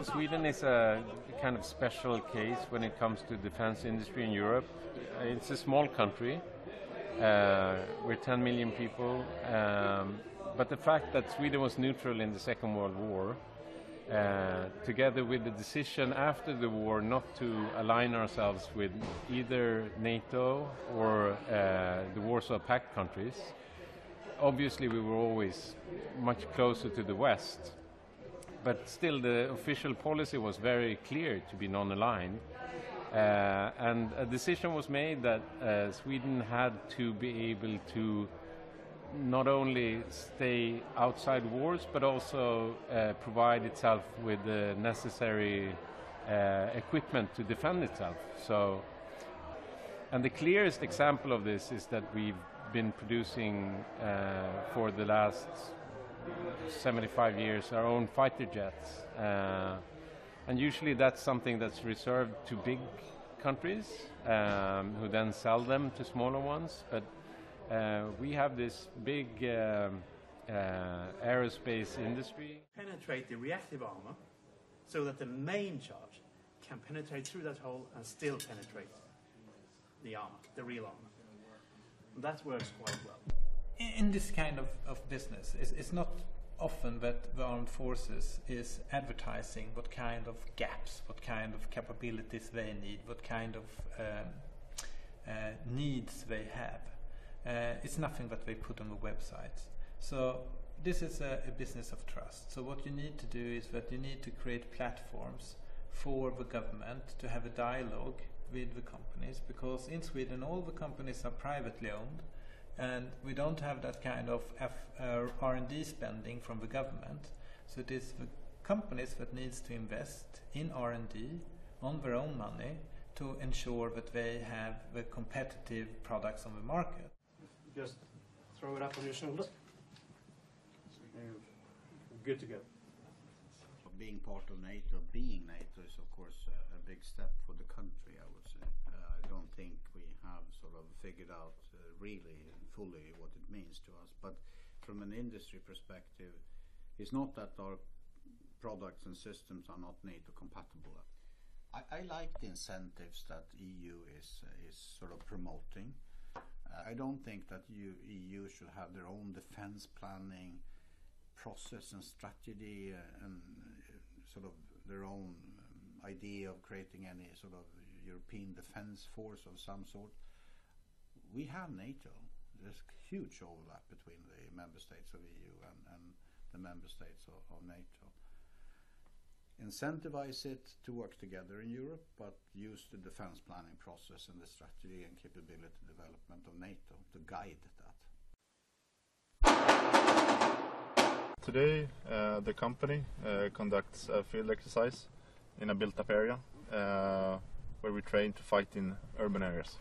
Sweden is a kind of special case when it comes to defense industry in Europe. It's a small country. We're 10 million people. But the fact that Sweden was neutral in the Second World War, together with the decision after the war not to align ourselves with either NATO or the Warsaw Pact countries, obviously we were always much closer to the West. But still the official policy was very clear to be non-aligned. And a decision was made that Sweden had to be able to not only stay outside wars, but also provide itself with the necessary equipment to defend itself. So, and the clearest example of this is that we've been producing for the last 75 years our own fighter jets. And usually that's something that's reserved to big countries who then sell them to smaller ones. But we have this big aerospace industry. Penetrate the reactive armor so that the main charge can penetrate through that hole and still penetrate the armor, the real armor. And that works quite well. In this kind of business, it's not often that the armed forces is advertising what kind of gaps, what kind of capabilities they need, what kind of needs they have. It's nothing that they put on the websites. So this is a business of trust. So what you need to do is that you need to create platforms for the government to have a dialogue with the companies, because in Sweden all the companies are privately owned, and we don't have that kind of R&D spending from the government. So it is the companies that needs to invest in R&D on their own money to ensure that they have the competitive products on the market. Just throw it up on your shoulder. Good to go. Being part of NATO, being NATO is of course a big step for the country, I would say. I don't think we have sort of figured out really and fully what it means to us, but from an industry perspective, it's not that our products and systems are not NATO compatible. I like the incentives that EU is sort of promoting. I don't think that EU should have their own defense planning process and strategy and sort of their own idea of creating any sort of European defense force of some sort. We have NATO. There's huge overlap between the member states of EU and the member states of NATO. Incentivize it to work together in Europe, but use the defense planning process and the strategy and capability development of NATO to guide that. Today, the company conducts a field exercise in a built-up area where we train to fight in urban areas.